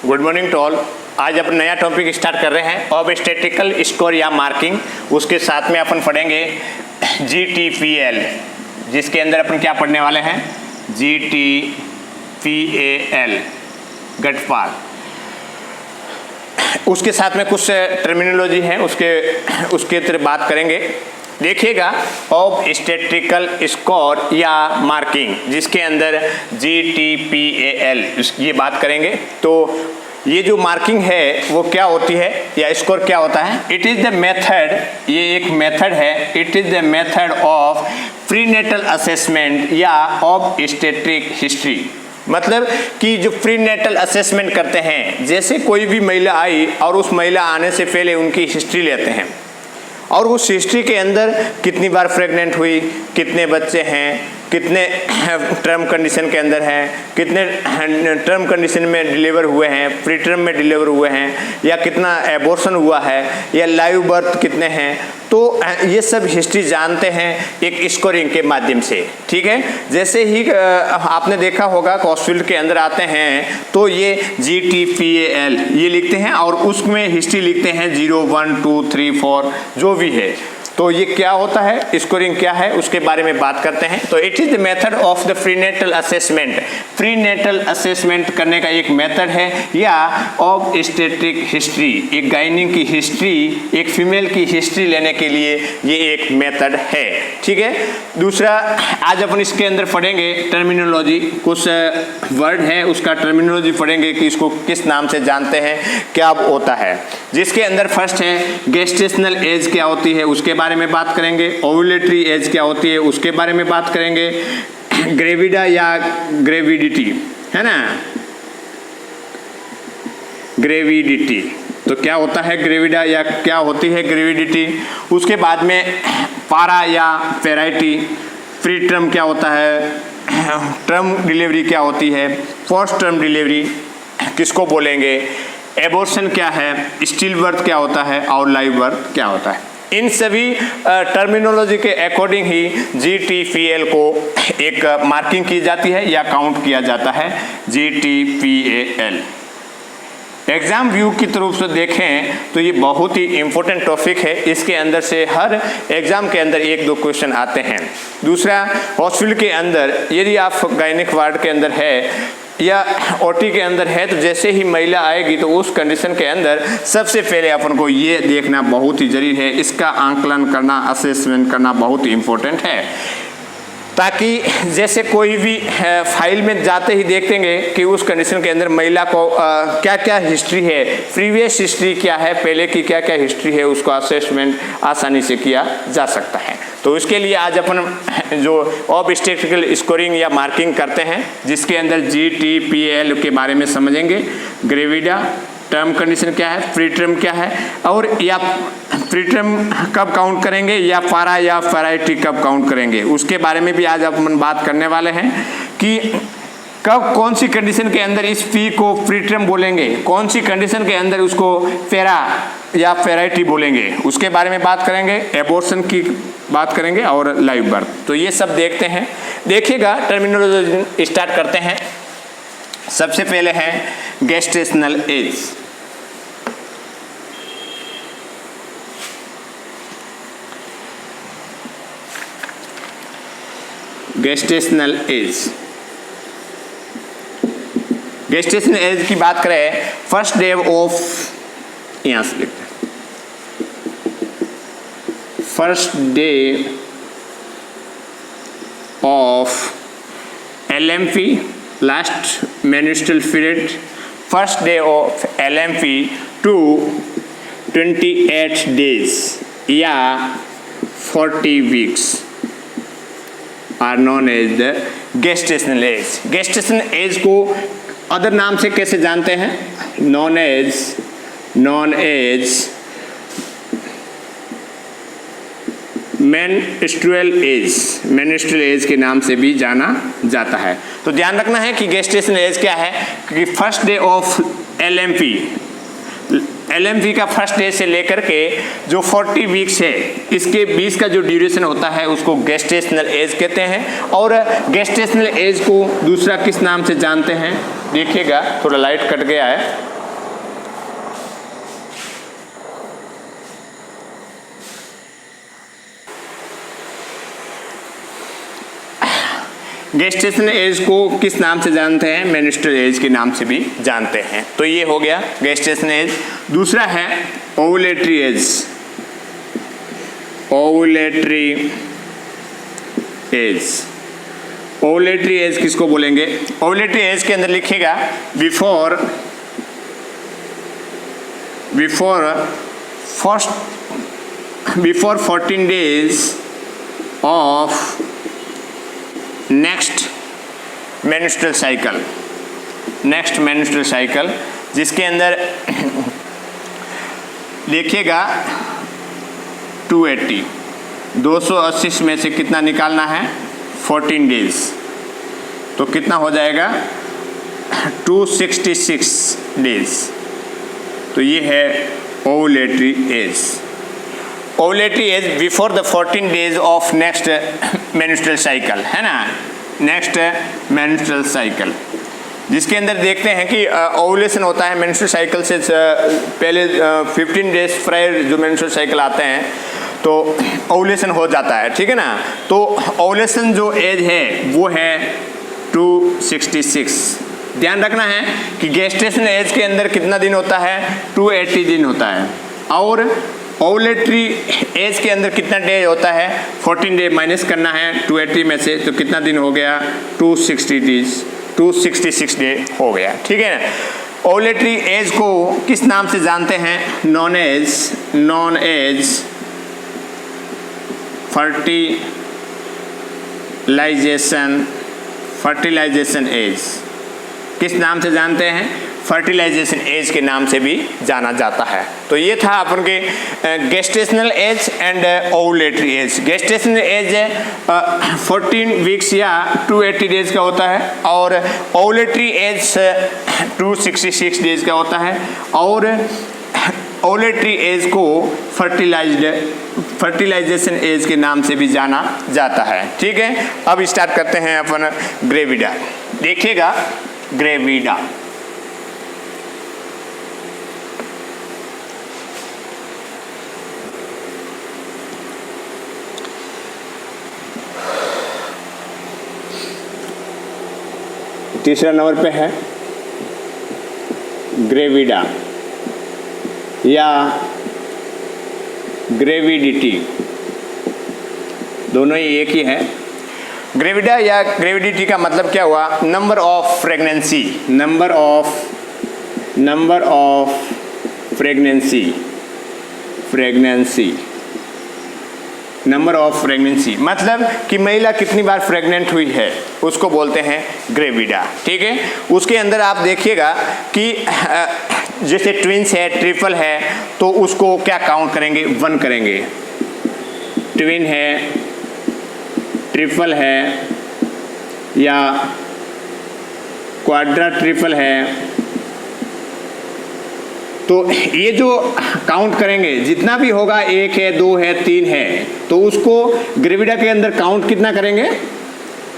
Good morning to all. आज अपन नया topic start कर रहे हैं ऑब्स्टेट्रिकल स्कोर या मार्किंग। उसके साथ में अपन पढ़ेंगे GTPL, जिसके अंदर अपन क्या पढ़ने वाले हैं, GTPAL गठपाल। उसके साथ में कुछ टर्मिनोलॉजी है, उसके तरफ बात करेंगे। देखिएगा ऑब्स्टेट्रिकल स्कोर या मार्किंग, जिसके अंदर GTPAL ये बात करेंगे। तो ये जो मार्किंग है वो क्या होती है या स्कोर क्या होता है? इट इज़ द मेथड, ये एक मेथड है, it is the method of prenatal assessment या ऑब्स्टेट्रिक हिस्ट्री। मतलब कि जो प्रीनेटल असेसमेंट करते हैं, जैसे कोई भी महिला आई और उस महिला आने से पहले उनकी हिस्ट्री लेते हैं और उस हिस्ट्री के अंदर कितनी बार प्रेग्नेंट हुई, कितने बच्चे हैं, कितने टर्म कंडीशन के अंदर हैं, कितने टर्म कंडीशन में डिलीवर हुए हैं, प्री टर्म में डिलीवर हुए हैं, या कितना एबॉर्शन हुआ है, या लाइव बर्थ कितने हैं। तो ये सब हिस्ट्री जानते हैं एक स्कोरिंग के माध्यम से। ठीक है, जैसे ही आपने देखा होगा हॉस्पिटल के अंदर आते हैं तो ये GTPAL ये लिखते हैं और उसमें हिस्ट्री लिखते हैं 0, 1, 2, 3, 4 जो भी है। तो ये क्या होता है, स्कोरिंग क्या है, उसके बारे में बात करते हैं। तो it is the method of the prenatal assessment. Prenatal assessment करने का एक मेथड है या ऑब्स्टेट्रिक हिस्ट्री, एक गायनिंग की हिस्ट्री, एक फीमेल की हिस्ट्री लेने के लिए ये एक मेथड है। ठीक है, दूसरा आज अपन इसके अंदर पढ़ेंगे टर्मिनोलॉजी। कुछ वर्ड है उसका टर्मिनोलॉजी पढ़ेंगे कि इसको किस नाम से जानते हैं, क्या होता है। जिसके अंदर फर्स्ट है गेस्टेशनल एज क्या होती है, उसके बारे में बात करेंगे। ओव्यूलेटरी एज क्या होती है, उसके बारे में बात करेंगे। ग्रेविडा या ग्रेविडिटी है ना, ग्रेविडिटी तो क्या होता है ग्रेविडा या क्या होती है ग्रेविडिटी। उसके बाद में पारा या पेराइटी, प्री टर्म क्या होता है, टर्म डिलीवरी क्या होती है, पोस्ट टर्म डिलीवरी किसको बोलेंगे, एबॉर्शन क्या है, स्टिल बर्थ क्या होता है और लाइव बर्थ क्या होता है। इन सभी टर्मिनोलॉजी के अकॉर्डिंग ही GTPAL को एक मार्किंग की जाती है या काउंट किया जाता है GTPAL। एग्जाम व्यू की तरफ से देखें तो ये बहुत ही इम्पोर्टेंट टॉपिक है। इसके अंदर से हर एग्जाम के अंदर 1-2 क्वेश्चन आते हैं। दूसरा, हॉस्पिटल के अंदर यदि आप गायनिक वार्ड के अंदर है या OT के अंदर है तो जैसे ही महिला आएगी तो उस कंडीशन के अंदर सबसे पहले अपन को ये देखना बहुत ही जरूरी है, इसका आंकलन करना, असेसमेंट करना बहुत ही इम्पोर्टेंट है। ताकि जैसे कोई भी फाइल में जाते ही देखेंगे कि उस कंडीशन के अंदर महिला को क्या क्या हिस्ट्री है, प्रीवियस हिस्ट्री क्या है, पहले की क्या क्या हिस्ट्री है, उसको असेसमेंट आसानी से किया जा सकता है। तो इसके लिए आज अपन जो ऑब्स्टेट्रिकल स्कोरिंग या मार्किंग करते हैं, जिसके अंदर GTPAL के बारे में समझेंगे। ग्रेविडा टर्म कंडीशन क्या है, प्री टर्म क्या है, और या प्री टर्म कब काउंट करेंगे, या पारा या पेराइटी कब काउंट करेंगे, उसके बारे में भी आज अपन बात करने वाले हैं कि कब कौन सी कंडीशन के अंदर इस P को प्री टर्म बोलेंगे, कौन सी कंडीशन के अंदर उसको पेरा या पेराइटी बोलेंगे, उसके बारे में बात करेंगे। एबॉर्शन की बात करेंगे और लाइव बर्थ। तो ये सब देखते हैं। देखिएगा टर्मिनोलॉजी स्टार्ट करते हैं। सबसे पहले है gestational age. Gestational age, gestational as की बात करें, फर्स्ट डे ऑफ, यहां से लिखते हैं first day of LMP, last menstrual period, first day of LMP to 28 days या 40 weeks are known as the gestational age. Gestational age को other नाम से कैसे जानते हैं, नॉन एज मेंस्ट्रुअल एज के नाम से भी जाना जाता है। तो ध्यान रखना है कि गेस्टेशनल एज क्या है, क्योंकि फर्स्ट डे ऑफ LMP का फर्स्ट डे से लेकर के जो 40 वीक्स है, इसके 20 का जो ड्यूरेशन होता है उसको गेस्टेशनल एज कहते हैं। और गेस्टेशनल एज को दूसरा किस नाम से जानते हैं, देखिएगा थोड़ा लाइट कट गया है। गेस्टेशनल एज को किस नाम से जानते हैं? मेंस्ट्रुअल एज के नाम से भी जानते हैं। तो ये हो गया गेस्टेशनल एज। दूसरा है ovulatory age. Ovulatory age, ovulatory age किसको बोलेंगे? ओवुलेटरी एज के अंदर लिखिएगा before 14 days of next menstrual cycle, जिसके अंदर देखिएगा 280 में से कितना निकालना है? 14 डेज, तो कितना हो जाएगा? 266 डेज। तो ये है ovulatory age. Ovulatory age before the 14 days of next menstrual cycle, है ना, नेक्स्ट मेंस्ट्रुअल साइकिल, जिसके अंदर देखते हैं कि ओवुलेशन होता है मेंस्ट्रुअल साइकिल से पहले 15 डेज प्रायर जो मेंस्ट्रुअल साइकिल आते हैं तो ओवुलेशन हो जाता है, ठीक है ना। तो ओवुलेशन जो एज है वो है 266। ध्यान रखना है कि गेस्टेशनल एज के अंदर कितना दिन होता है? 280 दिन होता है, और ओवुलेटरी एज के अंदर कितना डे होता है? 14 डे माइनस करना है 280 में से, तो कितना दिन हो गया? 266 डे हो गया, ठीक है ना। ओवुलेटरी एज को किस नाम से जानते हैं? Known as fertilization age. किस नाम से जानते हैं? फर्टिलाइजेशन एज के नाम से भी जाना जाता है। तो ये था अपन के gestational age and ovulatory age. Gestational age 14 weeks या 280 डेज का होता है, और ओवुलेटरी एज 266 डेज का होता है, और ओवुलेटरी एज को फर्टिलाइजेशन एज के नाम से भी जाना जाता है, ठीक है। अब स्टार्ट करते हैं अपन ग्रेविडा। देखिएगा ग्रेविडा, तीसरा नंबर पे है ग्रेविडा या ग्रेविडिटी, दोनों ही एक ही है। ग्रेविडा या ग्रेविडिटी का मतलब क्या हुआ? Number of pregnancy, number of pregnancy मतलब कि महिला कितनी बार प्रेग्नेंट हुई है, उसको बोलते हैं ग्रेविडा, ठीक है। उसके अंदर आप देखिएगा कि जैसे ट्विंस है, ट्रिपल है, तो उसको क्या काउंट करेंगे? 1 करेंगे। ट्विन है, ट्रिपल है या क्वाड्रा ट्रिपल है, तो ये जो काउंट करेंगे जितना भी होगा, 1 है, 2 है, 3 है, तो उसको ग्रेविडा के अंदर काउंट कितना करेंगे?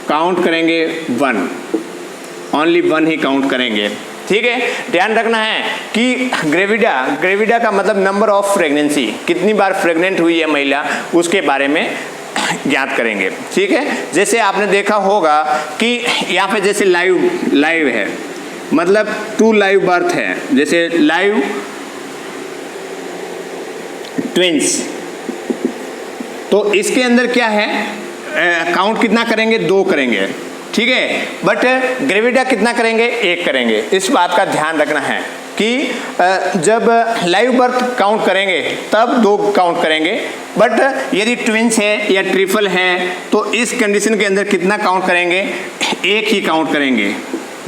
काउंट करेंगे 1, ओनली 1 ही काउंट करेंगे, ठीक है। ध्यान रखना है कि ग्रेविडा का मतलब नंबर ऑफ प्रेगनेंसी, कितनी बार प्रेग्नेंट हुई है महिला, उसके बारे में ज्ञात करेंगे, ठीक है। जैसे आपने देखा होगा कि यहाँ पे जैसे लाइव है, मतलब 2 लाइव बर्थ है, जैसे लाइव ट्विंस, तो इसके अंदर क्या है? काउंट कितना करेंगे? 2 करेंगे, ठीक है। बट ग्रेविडा कितना करेंगे? 1 करेंगे। इस बात का ध्यान रखना है कि जब लाइव बर्थ काउंट करेंगे तब 2 काउंट करेंगे, बट यदि ट्विंस है या ट्रिपल है तो इस कंडीशन के अंदर कितना काउंट करेंगे? 1 ही काउंट करेंगे,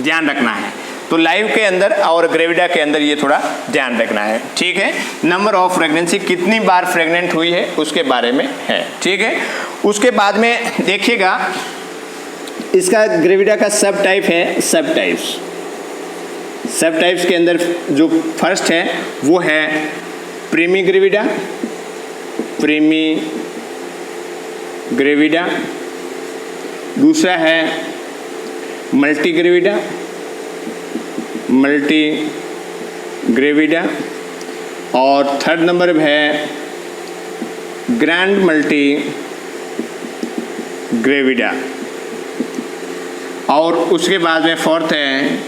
ध्यान रखना है। तो लाइव के अंदर और ग्रेविडा के अंदर ये थोड़ा ध्यान रखना है, ठीक है। नंबर ऑफ प्रेगनेंसी, कितनी बार प्रेग्नेंट हुई है उसके बारे में है, ठीक है। उसके बाद में देखिएगा इसका ग्रेविडा का सब टाइप है, सब टाइप्स के अंदर जो फर्स्ट है वो है प्रीमी ग्रेविडा, दूसरा है मल्टी ग्रेविडा, और थर्ड नंबर पे है ग्रैंड मल्टी ग्रेविडा। और उसके बाद में फोर्थ है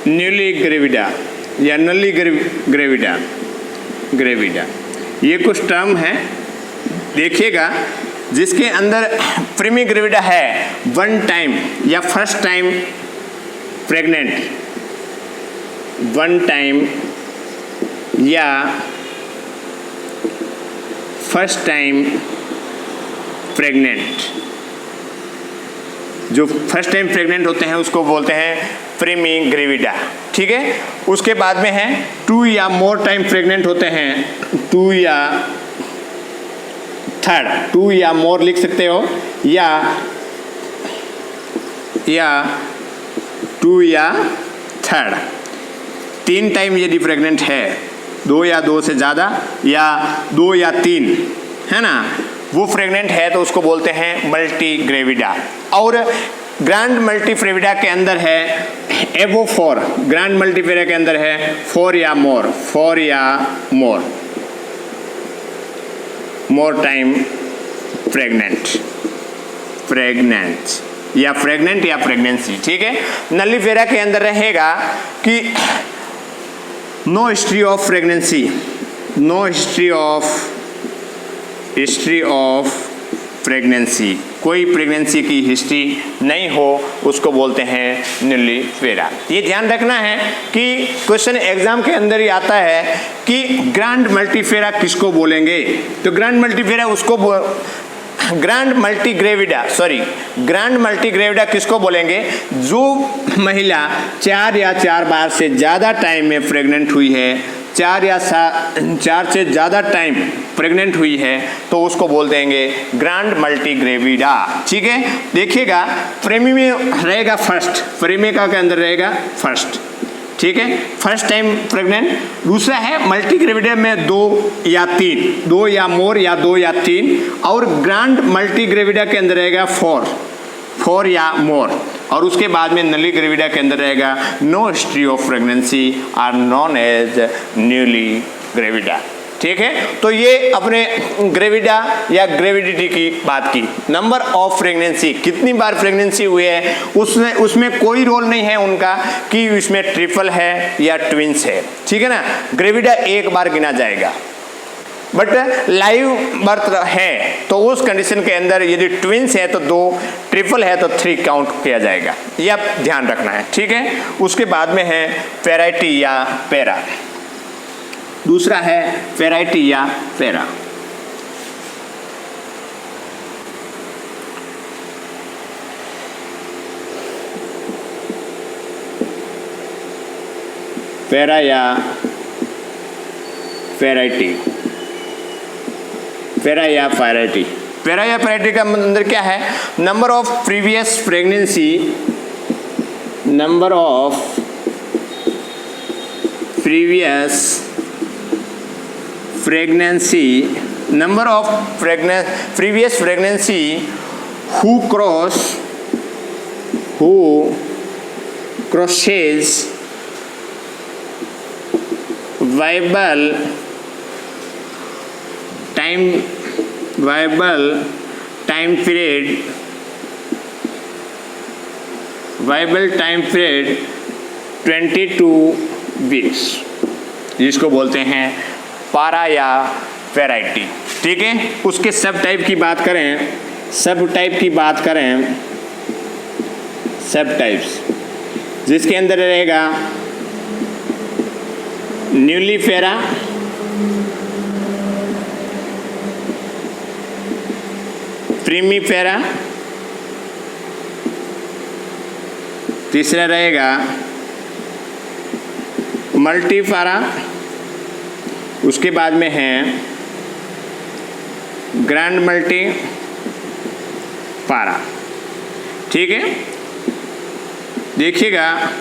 न्यूली ग्रेविडा या नली ग्रेविडा। ये कुछ टर्म है, देखिएगा, जिसके अंदर प्रीमी ग्रेविडा है वन टाइम या first time pregnant, one time या फर्स्ट टाइम प्रेग्नेंट। जो फर्स्ट टाइम प्रेग्नेंट होते हैं उसको बोलते हैं प्रीमी ग्रेविडा, ठीक है। उसके बाद में है टू या मोर टाइम प्रेग्नेंट होते हैं, टू या थर्ड, टू या मोर लिख सकते हो, या टू या थर्ड। तीन टाइम यदि प्रेग्नेंट है, दो या दो से ज़्यादा या दो या तीन, है ना, वो प्रेग्नेंट है तो उसको बोलते हैं मल्टी ग्रेविडा। और ग्रैंड मल्टीग्रेविडा के अंदर है एबो फोर, ग्रैंड मल्टीग्रेविडा के अंदर है फोर या मोर, मोर टाइम प्रेग्नेंट या प्रेगनेंसी, ठीक है। नल्लीफेरा के अंदर रहेगा कि no history of pregnancy, no history of pregnancy, कोई प्रेगनेंसी की हिस्ट्री नहीं हो, उसको बोलते हैं नल्लीफेरा। ये ध्यान रखना है कि क्वेश्चन एग्जाम के अंदर ही आता है कि ग्रैंड मल्टीफेरा किसको बोलेंगे। तो ग्रैंड मल्टीफेरा ग्रैंड मल्टीग्रेविडा किसको बोलेंगे? जो महिला 4 या 4 बार से ज़्यादा टाइम में प्रेग्नेंट हुई है, 4 से ज़्यादा टाइम प्रेग्नेंट हुई है, तो उसको बोल देंगे ग्रैंड मल्टीग्रेविडा, ठीक है। देखिएगा, प्रेमी में रहेगा फर्स्ट, प्रेमिका के अंदर रहेगा फर्स्ट, ठीक है, फर्स्ट टाइम प्रेग्नेंट। दूसरा है मल्टीग्रेविडा में 2 या 3, 2 या मोर या 2 या 3, और ग्रैंड मल्टीग्रेविडा के अंदर रहेगा 4 या मोर, और उसके बाद में नली ग्रेविडा के अंदर रहेगा no history of pregnancy or known as newly gravida, ठीक है। तो ये अपने ग्रेविडा या ग्रेविडिटी की बात की। नंबर ऑफ प्रेगनेंसी, कितनी बार प्रेगनेंसी हुई है, उसमें कोई रोल नहीं है उनका कि इसमें ट्रिपल है या ट्विंस है, ठीक है ना। ग्रेविडा एक बार गिना जाएगा, बट लाइव बर्थ है तो उस कंडीशन के अंदर यदि ट्विंस है तो 2, ट्रिपल है तो 3 काउंट किया जाएगा, ये आप ध्यान रखना है, ठीक है। उसके बाद में है पेराइटी या पैरा, दूसरा है पेराइटी या पैरा। पैरा या पेराइटी, पैरा या पैराइटी। पैरा या पैराइटी का अंदर क्या है? Number of previous pregnancy, number of previous pregnancy, number of previous pregnancy who crosses viable time period 22 weeks, जिसको बोलते हैं पारा या पैराइटी, ठीक है। उसके सब टाइप की बात करें, सब टाइप्स, जिसके अंदर रहेगा न्यूलीफेरा, प्रीमीफेरा, तीसरा रहेगा मल्टीफेरा, उसके बाद में है ग्रैंड मल्टी पारा, ठीक है। देखिएगा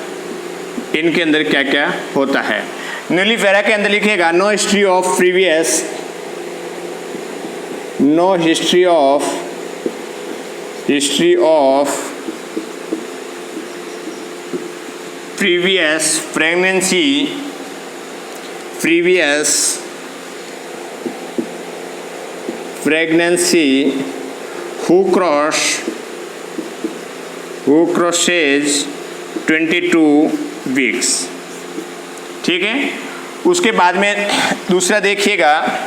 इनके अंदर क्या क्या होता है। न्यूलीफेरा के अंदर लिखिएगा no history of previous pregnancy who cross who crosses 22 weeks. ठीक है, उसके बाद में दूसरा देखिएगा,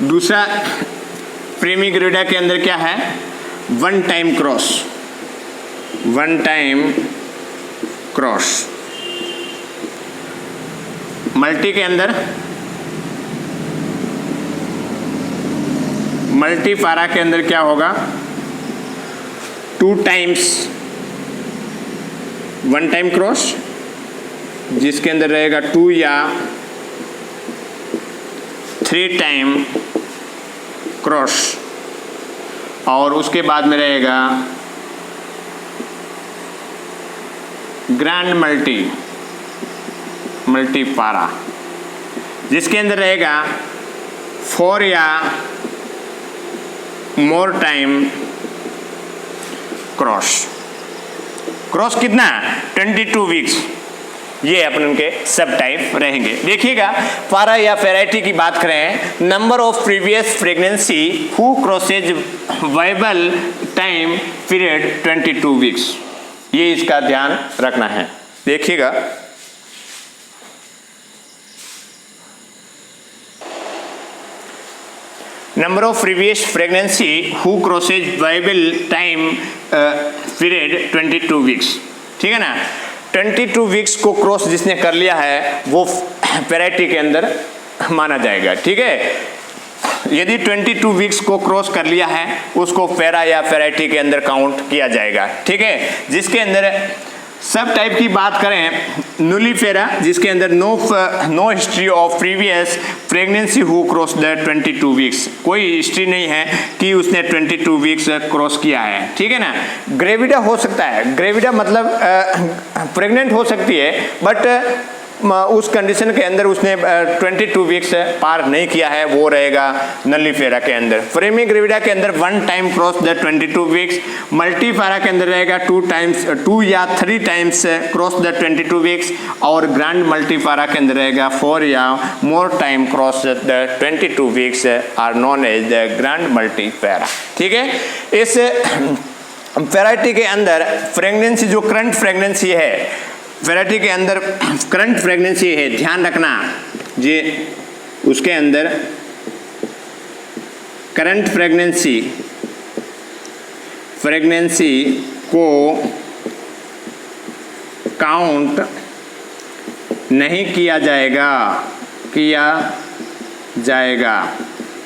दूसरा प्रीमी ग्रेविडा के अंदर क्या है, one time cross, one time cross. Multi के अंदर, मल्टी पारा के अंदर क्या होगा, 2 टाइम्स वन टाइम क्रॉस, जिसके अंदर रहेगा 2 या 3 टाइम क्रॉस, और उसके बाद में रहेगा ग्रैंड मल्टी, मल्टी पारा, जिसके अंदर रहेगा 4 या मोर टाइम क्रॉस। क्रॉस कितना, 22 वीक्स। ये अपन उनके सब टाइप रहेंगे। देखिएगा, पारा या वैरायटी की बात करें, number of previous pregnancy who crosses viable time period 22 weeks, ये इसका ध्यान रखना है। देखिएगा, number of previous pregnancy who crosses viable time period 22 weeks. ठीक है ना, 22 वीक्स को क्रॉस जिसने कर लिया है वो वैरायटी के अंदर माना जाएगा। ठीक है, यदि 22 वीक्स को क्रॉस कर लिया है उसको पैरा या वैरायटी के अंदर काउंट किया जाएगा। ठीक है, जिसके अंदर सब टाइप की बात करें, नुलीफेरा, जिसके अंदर no history of previous pregnancy who cross the 22 weeks, कोई हिस्ट्री नहीं है कि उसने 22 वीक्स क्रॉस किया है। ठीक है ना, ग्रेविडा हो सकता है, ग्रेविडा मतलब प्रेग्नेंट हो सकती है, बट उस कंडीशन के अंदर उसने 22 वीक्स पार नहीं किया है, वो रहेगा नल्लीफेरा के अंदर। प्रेमी ग्रेविडा के अंदर 1 time cross the 22 weeks, multipara के अंदर रहेगा 2 या 3 टाइम्स क्रॉस द 22 वीक्स, और ग्रैंड मल्टीफेरा के अंदर रहेगा 4 या more time cross the 22 weeks are known as the grand multipara. ठीक है, इस वैरायटी के अंदर प्रेगनेंसी, जो करंट प्रेगनेंसी है, वैरायटी के अंदर करंट प्रेगनेंसी है, ध्यान रखना जी, उसके अंदर करंट प्रेगनेंसी को काउंट नहीं किया जाएगा।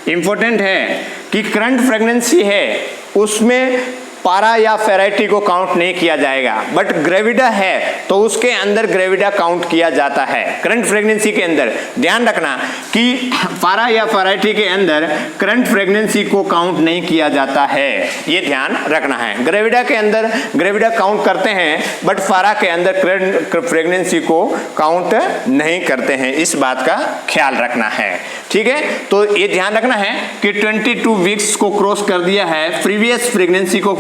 इंपॉर्टेंट है कि करंट प्रेगनेंसी है उसमें पारा या वैरायटी को काउंट नहीं किया जाएगा, बट ग्रेविडा है तो उसके अंदर ग्रेविडा काउंट किया जाता है। करंट प्रेगनेंसी के अंदर ध्यान रखना कि पारा या वैरायटी के अंदर करंट प्रेगनेंसी को काउंट नहीं किया जाता है, ये ध्यान रखना है। ग्रेविडा के अंदर ग्रेविडा काउंट करते हैं, बट पारा के अंदर प्रेगनेंसी को काउंट नहीं करते हैं, इस बात का ख्याल रखना है। ठीक है, तो ये ध्यान रखना है कि 22 वीक्स को क्रॉस कर दिया है, प्रीवियस प्रेगनेंसी को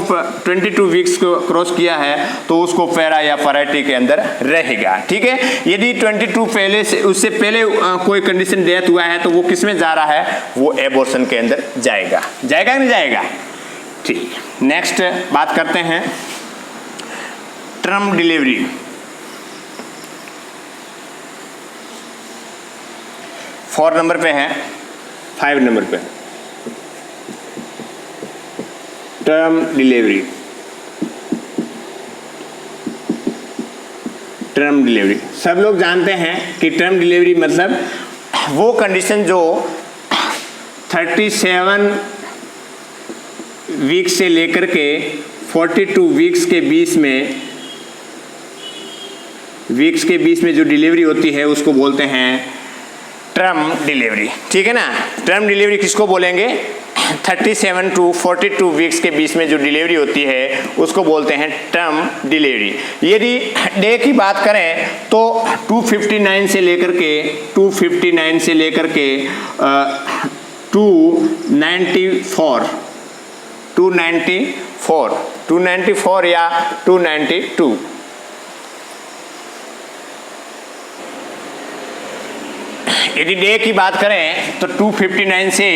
22 वीक्स को क्रॉस किया है, तो उसको पैरा या वैरायटी के अंदर रहेगा। ठीक है, यदि 22 पहले से, उससे पहले कोई कंडीशन डेथ हुआ है तो वो किस में जा रहा है, वो एबॉर्शन के अंदर जाएगा। जाएगा कि नहीं जाएगा? ठीक, नेक्स्ट बात करते हैं टर्म डिलीवरी। फोर नंबर पे है, 5 नंबर पे टर्म डिलीवरी। टर्म डिलीवरी सब लोग जानते हैं कि टर्म डिलीवरी मतलब वो कंडीशन जो 37 वीक से लेकर के 42 वीक्स के बीच में जो डिलीवरी होती है उसको बोलते हैं टर्म डिलीवरी। ठीक है ना, टर्म डिलीवरी किसको बोलेंगे? 37 to 42 वीक्स के बीच में जो डिलीवरी होती है उसको बोलते हैं टर्म डिलीवरी। यदि डे की बात करें तो 259 से लेकर के 294 या 292। यदि डे की बात करें तो 259 से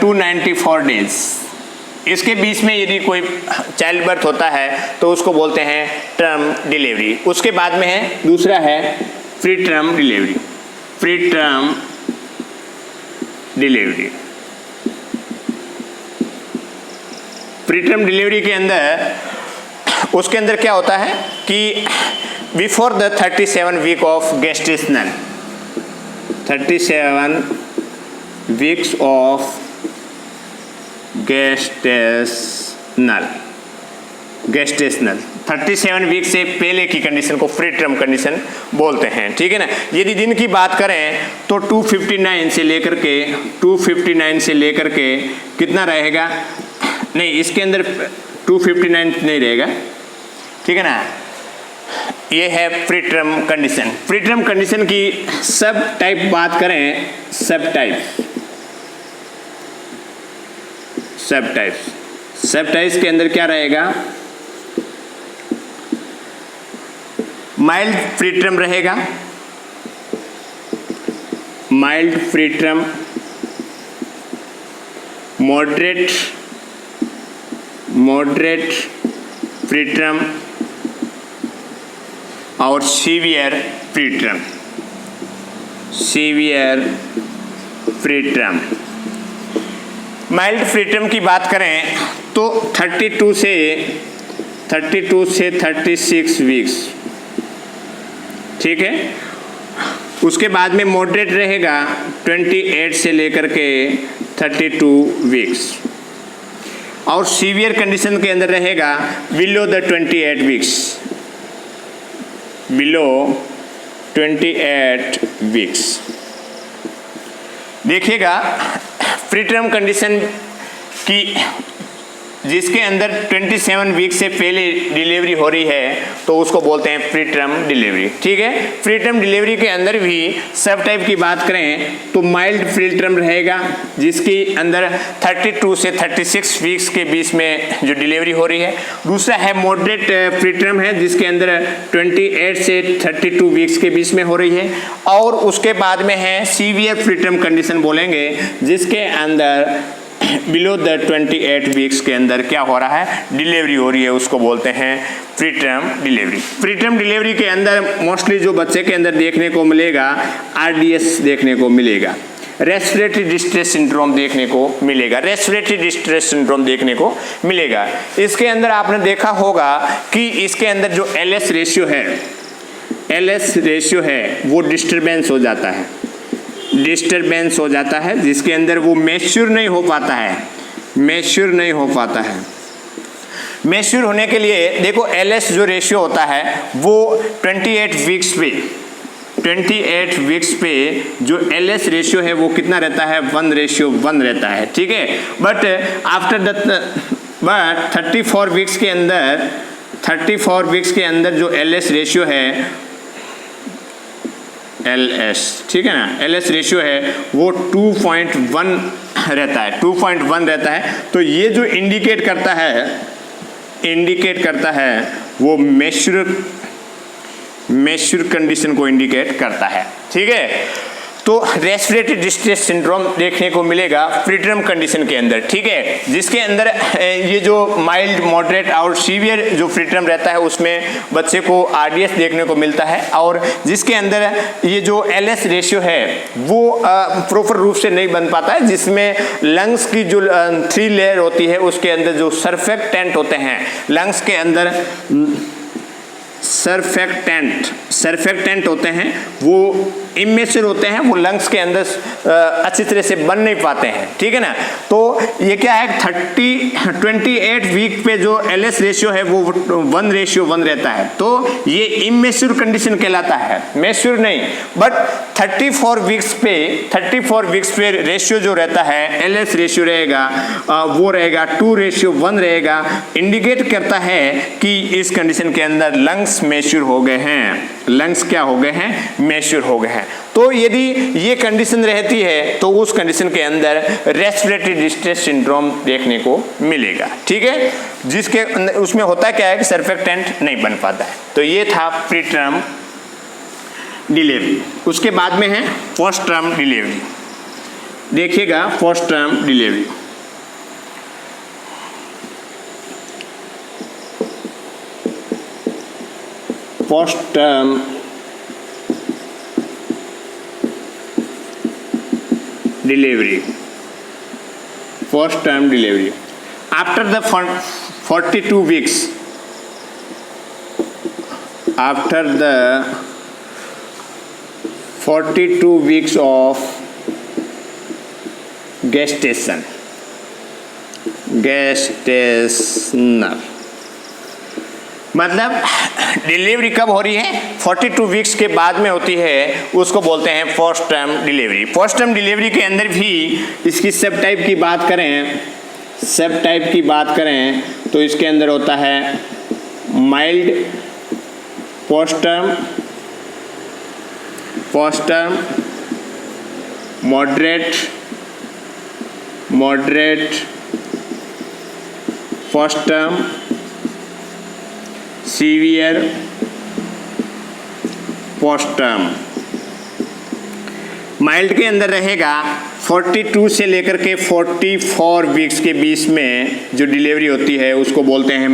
294 डेज, इसके बीच में यदि कोई चाइल्ड बर्थ होता है तो उसको बोलते हैं टर्म डिलीवरी। उसके बाद में है दूसरा है preterm delivery. Preterm delivery, preterm delivery के अंदर उसके अंदर क्या होता है कि before the 37 week of gestational, 37 weeks of gestational 37 week से पहले की कंडीशन को प्री टर्म कंडीशन बोलते हैं, ठीक है ना। यदि दिन की बात करें तो 259 से लेकर के कितना रहेगा, नहीं इसके अंदर 259 नहीं रहेगा, ठीक है ना। ये है pre term condition. Pre term condition की सब टाइप बात करें, सब टाइप्स के अंदर क्या रहेगा, माइल्ड प्री टर्म रहेगा, mild preterm, moderate preterm और severe preterm. Mild preterm की बात करें तो 32 से 36 वीक्स, ठीक है। उसके बाद में मॉडरेट रहेगा 28 से लेकर के 32 वीक्स और सीवियर कंडीशन के अंदर रहेगा below the 28 weeks, below 28 weeks. देखिएगा प्री टर्म कंडीशन की जिसके अंदर 27 वीक से पहले डिलीवरी हो रही है तो उसको बोलते हैं प्री टर्म डिलीवरी, ठीक है। प्री टर्म डिलीवरी के अंदर भी सब टाइप की बात करें तो माइल्ड प्री टर्म रहेगा जिसके अंदर 32 से 36 वीक्स के बीच में जो डिलीवरी हो रही है। दूसरा है मॉडरेट प्री टर्म है जिसके अंदर 28 से 32 वीक्स के बीच में हो रही है। और उसके बाद में है सीवियर प्री टर्म कंडीशन बोलेंगे जिसके अंदर बिलो द 28 वीक्स के अंदर क्या हो रहा है, डिलीवरी हो रही है, उसको बोलते हैं pre term delivery. Preterm delivery के अंदर मोस्टली जो बच्चे के अंदर देखने को मिलेगा आरडीएस देखने को मिलेगा, रेस्पिरेटरी डिस्ट्रेस सिंड्रोम देखने को मिलेगा, रेस्पिरेटरी डिस्ट्रेस सिंड्रोम देखने को मिलेगा। इसके अंदर आपने देखा होगा कि इसके अंदर जो एलएस रेशियो है वो डिस्टर्बेंस हो जाता है जिसके अंदर वो मैच्योर नहीं हो पाता है। मैच्योर होने के लिए देखो एलएस जो रेशियो होता है वो 28 वीक्स पे जो एलएस रेशियो है वो कितना रहता है, 1:1 रहता है, ठीक है। बट 34 वीक्स के अंदर जो एलएस रेशियो है एलएस, ठीक है ना, एलएस रेशियो है वो 2.1 रहता है। तो ये जो इंडिकेट करता है वो मैच्योर कंडीशन को इंडिकेट करता है, ठीक है। तो रेस्पिरेटरी डिस्ट्रेस सिंड्रोम देखने को मिलेगा प्री टर्म कंडीशन के अंदर, ठीक है, जिसके अंदर ये जो माइल्ड, मॉडरेट और सीवियर जो प्री टर्म रहता है उसमें बच्चे को आरडीएस देखने को मिलता है। और जिसके अंदर ये जो एलएस रेशियो है वो प्रॉपर रूप से नहीं बन पाता है, जिसमें लंग्स की जो 3 लेयर होती है उसके अंदर जो सरफेक्टेंट होते हैं, लंग्स के अंदर सरफेक्टेंट होते हैं वो इमेच्योर होते हैं, वो लंग्स के अंदर अच्छी तरह से बन नहीं पाते हैं, ठीक है ना। तो ये क्या है 28 वीक पे जो एलएस रेशियो है वो 1:1 रहता है, तो ये इमेच्योर कंडीशन कहलाता है, मैच्योर नहीं। बट 34 वीक्स पे रेशियो जो रहता है एलएस रेशियो रहेगा वो रहेगा 2:1 रहेगा, इंडिकेट करता है कि इस कंडीशन के अंदर लंग्स मैच्योर हो गए हैं, लंग्स क्या हो गए हैं, मैच्योर हो गए हैं। तो यदि ये कंडीशन रहती है तो उस कंडीशन के अंदर रेस्पिरेटरी डिस्ट्रेस सिंड्रोम देखने को मिलेगा, ठीक है, जिसके उसमें होता क्या है कि सरफेक्टेंट नहीं बन पाता है। तो ये था प्री टर्म डिलीवरी। उसके बाद में है पोस्ट टर्म डिलीवरी। देखिएगा post term delivery, postpartum delivery. Postpartum delivery. After the 42 weeks, after the 42 weeks of gestation, gestational मतलब डिलीवरी कब हो रही है, 42 वीक्स के बाद में होती है, उसको बोलते हैं post term delivery. Post term delivery के अंदर भी इसकी सब टाइप की बात करें तो इसके अंदर होता है mild post term, moderate post term, severe post term. Mild के अंदर रहेगा 42 से लेकर के 44 वीक्स के बीच में जो डिलीवरी होती है उसको बोलते हैं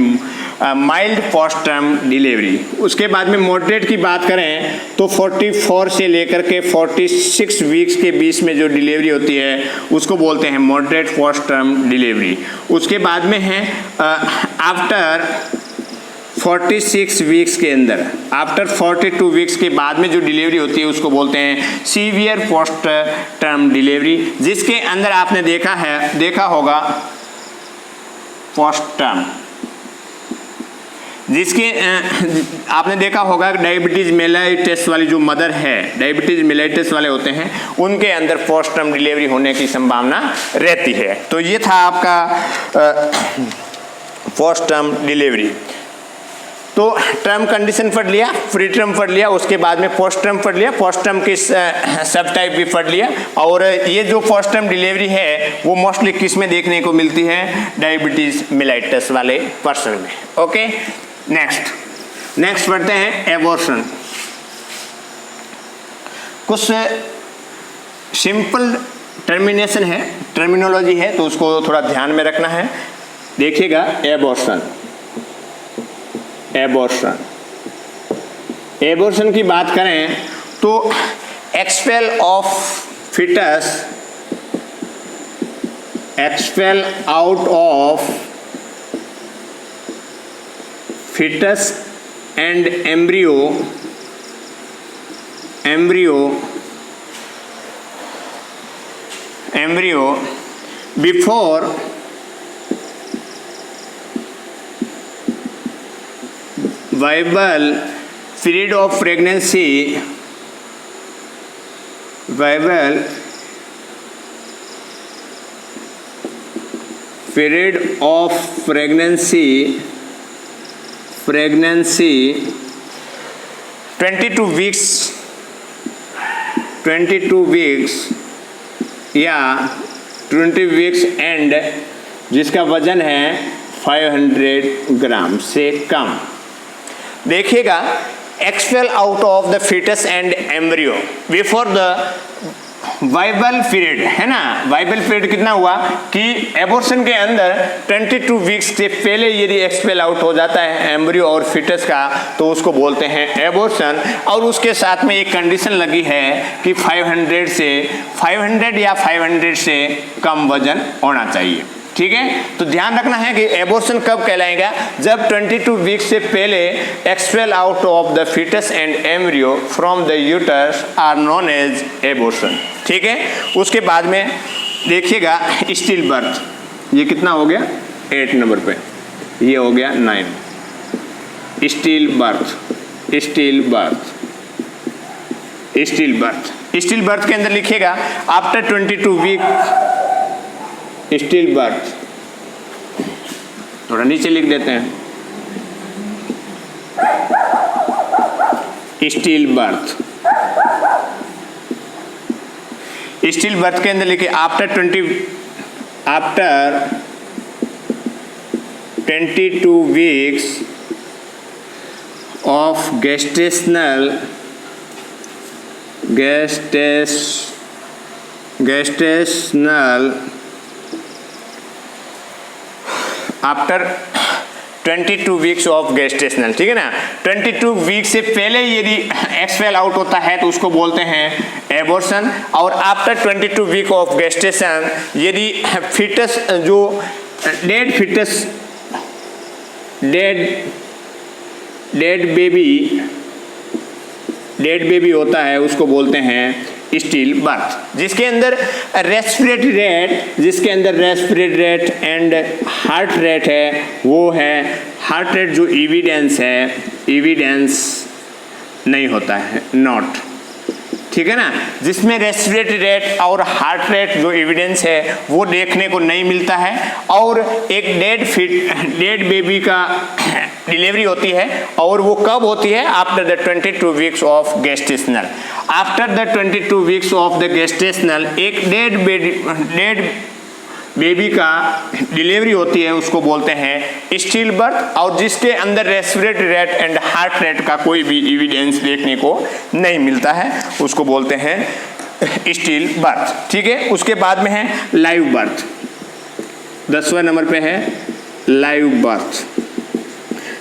माइल्ड पोस्ट टर्म डिलीवरी। उसके बाद में मॉडरेट की बात करें तो 44 से लेकर के 46 वीक्स के बीच में जो डिलीवरी होती है उसको बोलते हैं मॉडरेट पोस्ट टर्म डिलीवरी। उसके बाद में है आफ्टर 46 वीक्स के अंदर, आफ्टर 42 वीक्स के बाद में जो डिलीवरी होती है उसको बोलते हैं सीवियर पोस्ट टर्म डिलीवरी, जिसके अंदर आपने देखा होगा पोस्ट टर्म, जिसके आपने देखा होगा डायबिटीज मेलाइटिस वाली जो मदर है, डायबिटीज मेलाइटिस वाले होते हैं, उनके अंदर पोस्ट टर्म डिलीवरी होने की संभावना रहती है। तो ये था आपका पोस्ट टर्म डिलीवरी। तो टर्म कंडीशन पढ़ लिया, फ्री टर्म पढ़ लिया, उसके बाद में पोस्ट टर्म पढ़ लिया, पोस्ट टर्म के सब टाइप भी पढ़ लिया। और ये जो पोस्ट टर्म डिलीवरी है वो मोस्टली किस में देखने को मिलती है, डायबिटीज मेलाइटिस वाले पर्सन में। ओके, नेक्स्ट पढ़ते हैं एबॉर्शन। कुछ सिंपल टर्मिनोलॉजी है तो उसको थोड़ा ध्यान में रखना है। देखिएगा, एबॉर्शन की बात करें तो expel out of fetus and embryo before viable period of pregnancy, pregnancy 22 weeks या 20 वीक्स एंड जिसका वजन है 500 ग्राम से कम। देखिएगा, expel out of the fetus and embryo before the viable period, है ना। वाइबल पीरियड कितना हुआ कि एबॉर्शन के अंदर 22 वीक्स से पहले यदि एक्सपेल आउट हो जाता है एम्ब्रियो और फीटस का तो उसको बोलते हैं एबॉर्शन। और उसके साथ में एक कंडीशन लगी है कि 500 या 500 से कम वजन होना चाहिए। ठीक है, तो ध्यान रखना है कि एबॉर्शन कब कहलाएगा, जब 22 वीक्स से पहले expel out of the fetus and embryo from the uterus are known as abortion. ठीक है, उसके बाद में देखिएगा स्टिल बर्थ, ये कितना हो गया 8 नंबर पे, ये हो गया 9। स्टिल बर्थ के अंदर लिखिएगा आफ्टर 22 वीक स्टिल बर्थ, थोड़ा नीचे लिख देते हैं स्टिल बर्थ के अंदर लिखिए after 22 weeks of gestational after 22 weeks of gestational, ठीक है ना। 22 वीक से पहले यदि एग्स फेल आउट होता है तो उसको बोलते हैं एबॉर्शन। और आफ्टर 22 वीक ऑफ गेस्टेशन यदि फिटस जो डेड फिटस डेड बेबी होता है उसको बोलते हैं स्टिल बर्थ, जिसके अंदर respiratory rate and heart rate है, वो है हार्ट रेट जो एविडेंस नहीं होता है, नॉट, ठीक है ना। जिसमें रेस्पिरेटरी रेट और हार्ट रेट जो एविडेंस है वो देखने को नहीं मिलता है। और एक डेड बेबी का डिलीवरी होती है और वो कब होती है? After the 22 weeks of gestational. After the 22 weeks of the gestational एक डेड बेबी का डिलीवरी होती है, उसको बोलते हैं स्टिल बर्थ। और जिसके अंदर respiratory rate and heart rate का कोई भी एविडेंस देखने को नहीं मिलता है, उसको बोलते हैं स्टिल बर्थ, ठीक है। उसके बाद में है लाइव बर्थ, 10वें नंबर पे है लाइव बर्थ।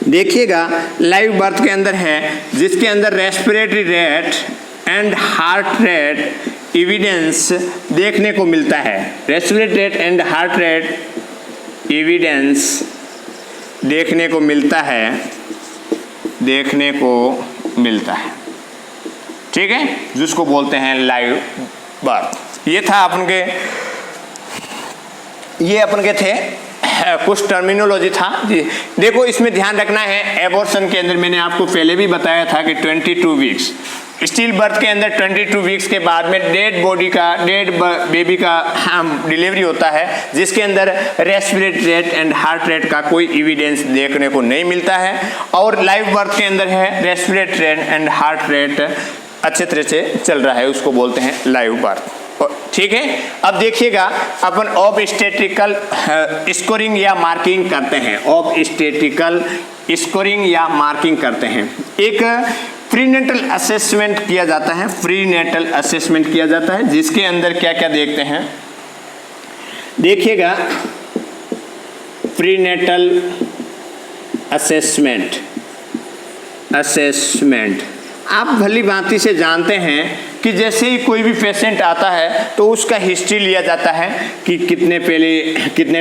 देखिएगा लाइव बर्थ के अंदर है जिसके अंदर respiratory rate and heart rate evidence देखने को मिलता है। Respiratory rate and heart rate evidence देखने को मिलता है, ठीक है, जिसको बोलते हैं लाइव बर्थ। ये था अपन के थे कुछ टर्मिनोलॉजी था जी। देखो इसमें ध्यान रखना है, एबॉर्शन के अंदर मैंने आपको पहले भी बताया था कि 22 वीक्स, स्टिल बर्थ के अंदर 22 वीक्स के बाद में डेड बेबी का डिलीवरी होता है, जिसके अंदर respiratory rate and heart rate का कोई एविडेंस देखने को नहीं मिलता है। और लाइव बर्थ के अंदर है respiratory rate and heart rate अच्छे तरह से चल रहा है, उसको बोलते हैं लाइव बर्थ, ठीक है। अब देखिएगा अपन ऑब्स्टेट्रिकल स्कोरिंग या मार्किंग करते हैं। ऑब्स्टेट्रिकल स्कोरिंग या मार्किंग करते हैं। एक प्रीनेटल असेसमेंट किया जाता है, प्रीनेटल असेसमेंट किया जाता है, जिसके अंदर क्या क्या देखते हैं देखिएगा। प्रीनेटल असेसमेंट आप भली भांति से जानते हैं कि जैसे ही कोई भी पेशेंट आता है तो उसका हिस्ट्री लिया जाता है कि कितने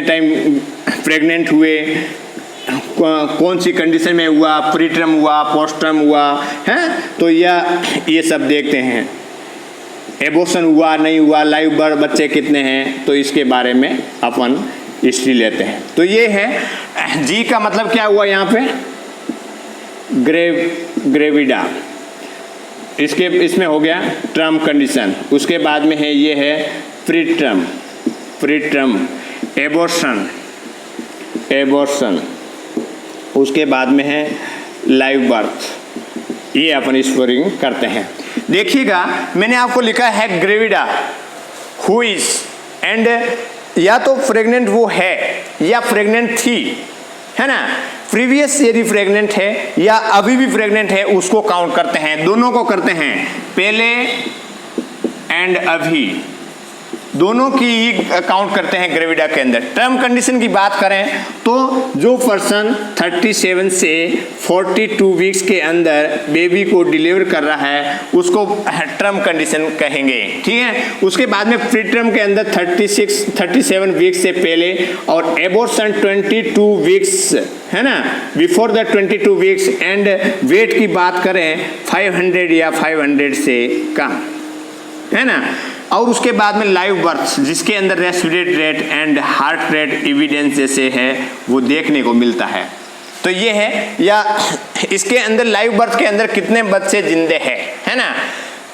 टाइम प्रेग्नेंट हुए, कौन सी कंडीशन में हुआ, प्रीटर्म हुआ, पोस्टर्म हुआ है, तो ये सब देखते हैं। एबॉर्शन हुआ नहीं हुआ, लाइव बर्थ बच्चे कितने हैं, तो इसके बारे में अपन हिस्ट्री लेते हैं। तो ये है जी का मतलब क्या हुआ यहाँ पे, ग्रेविडा, इसमें हो गया टर्म कंडीशन। उसके बाद में है ये है प्रीटर्म एबॉर्शन। उसके बाद में है लाइव बर्थ। ये अपन स्कोरिंग करते हैं। देखिएगा मैंने आपको लिखा है ग्रेविडा हु इज एंड या तो प्रेग्नेंट वो है या प्रेग्नेंट थी, है ना। प्रीवियस यदि प्रेग्नेंट है या अभी भी प्रेग्नेंट है उसको काउंट करते हैं, दोनों को करते हैं, पहले एंड अभी दोनों की काउंट करते हैं ग्रेविडा के अंदर। टर्म कंडीशन की बात करें तो जो पर्सन 37 से 42 वीक्स के अंदर बेबी को डिलीवर कर रहा है उसको टर्म कंडीशन कहेंगे, ठीक है। उसके बाद में प्री टर्म के अंदर 37 वीक्स से पहले और एबॉर्शन 22 वीक्स, है ना, before the 22 weeks. And weight की बात करें 500 या 500 से कम, है ना। और उसके बाद में लाइव बर्थ जिसके अंदर respiratory rate and heart rate evidence जैसे है वो देखने को मिलता है। तो ये है, या इसके अंदर लाइव बर्थ के अंदर कितने बच्चे जिंदे हैं, है ना,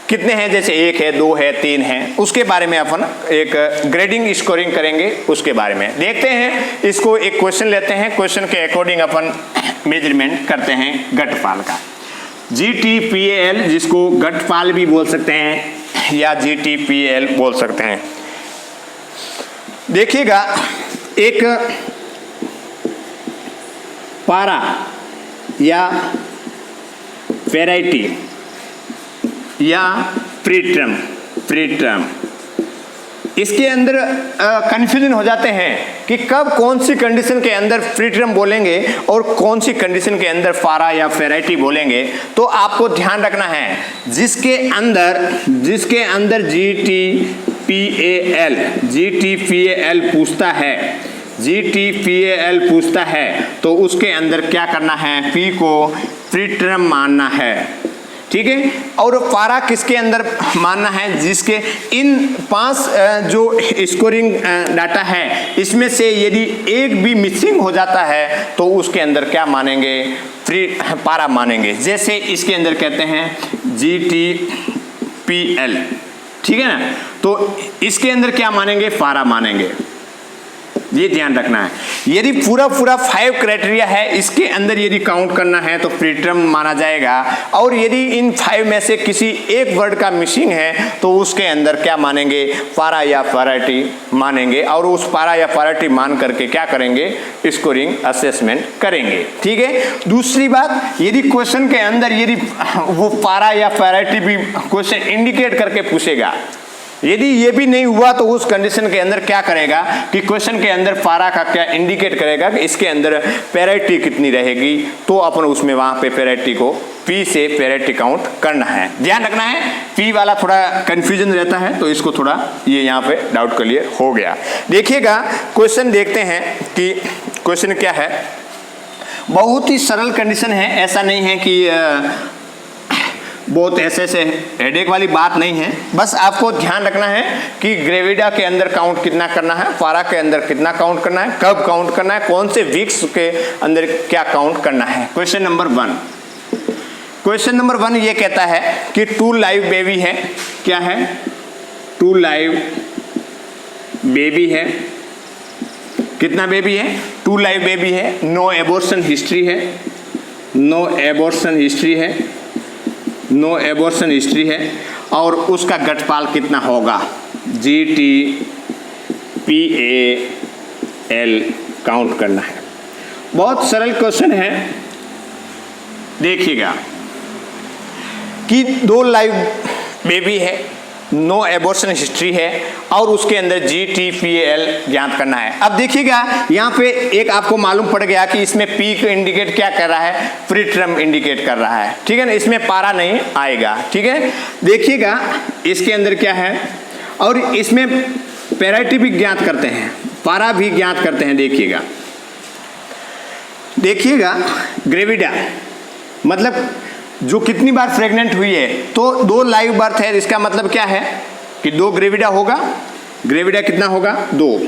कितने हैं, जैसे 1 है, 2 है, 3 है, उसके बारे में अपन एक ग्रेडिंग स्कोरिंग करेंगे। उसके बारे में देखते हैं, इसको एक क्वेश्चन लेते हैं, क्वेश्चन के अकॉर्डिंग अपन मेजरमेंट करते हैं गटपाल का। GTPAL जिसको गटपाल भी बोल सकते हैं या GTPAL बोल सकते हैं। देखिएगा एक पारा या वैरायटी या प्रीटर्म इसके अंदर कंफ्यूजन हो जाते हैं कि कब कौन सी कंडीशन के अंदर फ्री टर्म बोलेंगे और कौन सी कंडीशन के अंदर पारा या फेराइटी बोलेंगे। तो आपको ध्यान रखना है, जिसके अंदर GTPAL पूछता है तो उसके अंदर क्या करना है, P को फ्री टर्म मानना है, ठीक है। और पारा किसके अंदर मानना है, जिसके इन 5 जो स्कोरिंग डाटा है इसमें से यदि एक भी मिसिंग हो जाता है तो उसके अंदर क्या मानेंगे, फ्री पारा मानेंगे। जैसे इसके अंदर कहते हैं GTPL, ठीक है ना, तो इसके अंदर क्या मानेंगे, पारा मानेंगे, ये ध्यान रखना है। यदि पूरा 5 क्राइटेरिया है, इसके अंदर यदि काउंट करना है तो फ्री टर्म माना जाएगा, और यदि इन 5 में से किसी एक वर्ड का मिसिंग है तो उसके अंदर क्या मानेंगे, पारा या पैरिटी मानेंगे, और उस पारा या पैरिटी मान करके क्या करेंगे, स्कोरिंग असेसमेंट करेंगे, ठीक है। दूसरी बात, यदि क्वेश्चन के अंदर यदि वो पारा या पैरिटी भी क्वेश्चन इंडिकेट करके पूछेगा, यदि ये भी नहीं हुआ तो उस कंडीशन के अंदर क्या करेगा कि क्वेश्चन के अंदर पारा का क्या इंडिकेट करेगा कि इसके अंदर पैरिटी कितनी रहेगी, तो अपन उसमें वहां पे पैरिटी को P से पैरिटी काउंट करना है। ध्यान रखना है, P वाला थोड़ा कंफ्यूजन रहता है तो इसको थोड़ा ये यहाँ पे डाउट क्लियर हो गया। देखिएगा क्वेश्चन देखते हैं कि क्वेश्चन क्या है। बहुत ही सरल कंडीशन है, ऐसा नहीं है कि बहुत ऐसे हेडेक वाली बात नहीं है। बस आपको ध्यान रखना है कि ग्रेविडा के अंदर काउंट कितना करना है, पारा के अंदर कितना काउंट करना है, कब काउंट करना है, कौन से वीक्स के अंदर क्या काउंट करना है। क्वेश्चन नंबर 1 ये कहता है कि 2 लाइव बेबी है, क्या है, 2 लाइव बेबी है, कितना बेबी है, 2 लाइव बेबी है, नो एबॉर्शन हिस्ट्री है, और उसका गठपाल कितना होगा, GTPAL काउंट करना है। बहुत सरल क्वेश्चन है। देखिएगा कि 2 लाइव बेबी है, नो एबॉर्शन हिस्ट्री है, और उसके अंदर GTPAL ज्ञात करना है। अब देखिएगा यहाँ पे एक आपको मालूम पड़ गया कि इसमें P को इंडिकेट क्या कर रहा है, फ्री टर्म इंडिकेट कर रहा है, ठीक है ना, इसमें पारा नहीं आएगा, ठीक है। देखिएगा इसके अंदर क्या है, और इसमें पैरिटी भी ज्ञात करते हैं, पारा भी ज्ञात करते हैं। देखिएगा ग्रेविडा मतलब जो कितनी बार प्रेग्नेंट हुई है, तो 2 लाइव बर्थ है, इसका मतलब क्या है कि 2 ग्रेविडा होगा। ग्रेविडा कितना होगा, 2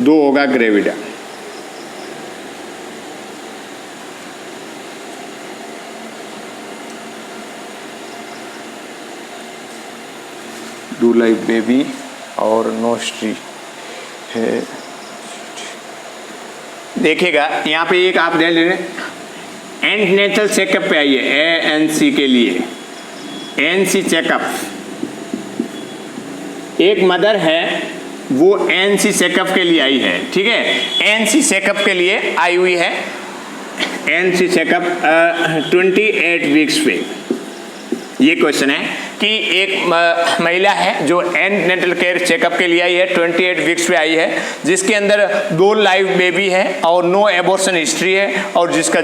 होगा ग्रेविडा। दो लाइव बेबी और नो हिस्ट्री है। देखिएगा यहाँ पे एक आप दे ले रहे एंटीनेटल चेकअप पे आइए, ANC के लिए ANC चेकअप। एक मदर है वो ANC चेकअप के लिए आई है, ठीक है, ANC चेकअप के लिए आई हुई है। ANC चेकअप 28 वीक्स पे। ये क्वेश्चन है कि एक महिला है जो एंटीनेटल केयर चेकअप के लिए आई है, 28 वीक्स पे आई है, जिसके अंदर 2 लाइव बेबी है और नो एबॉर्शन हिस्ट्री है, और जिसका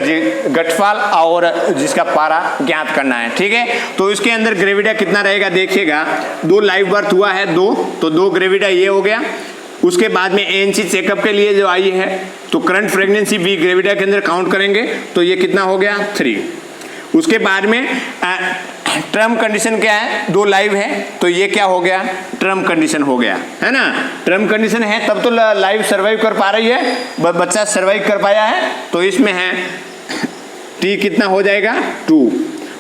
गठपाल और जिसका पारा ज्ञात करना है, ठीक है। तो इसके अंदर ग्रेविडा कितना रहेगा, देखिएगा 2 लाइव बर्थ हुआ है, 2, तो 2 ग्रेविडा ये हो गया। उसके बाद में ANC चेकअप के लिए जो आई है तो करंट प्रेगनेंसी भी ग्रेविडा के अंदर काउंट करेंगे, तो ये कितना हो गया, 3। उसके बाद में टर्म कंडीशन क्या है, 2 लाइव है, तो ये क्या हो गया, टर्म कंडीशन हो गया, है ना। टर्म कंडीशन है तब तो लाइव सर्वाइव कर पा रही है, बच्चा सर्वाइव कर पाया है, तो इसमें है T कितना हो जाएगा, 2।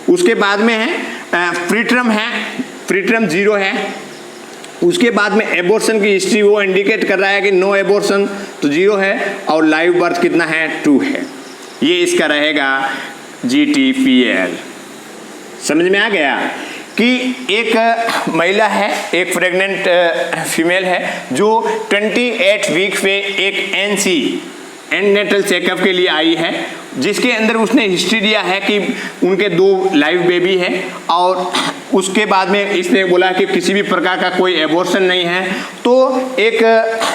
उसके बाद में है फ्री टर्म है, फ्री टर्म 0 है। उसके बाद में एबॉर्शन की हिस्ट्री वो इंडिकेट कर रहा है कि नो एबॉर्शन, तो 0 है, और लाइव बर्थ कितना है, 2 है। ये इसका रहेगा GTPAL। समझ में आ गया कि एक महिला है, एक प्रेग्नेंट फीमेल है जो 28 वीक पे एक एंडनेटल चेकअप के लिए आई है, जिसके अंदर उसने हिस्ट्री दिया है कि उनके 2 लाइव बेबी हैं और उसके बाद में इसने बोला कि किसी भी प्रकार का कोई एबॉर्शन नहीं है। तो एक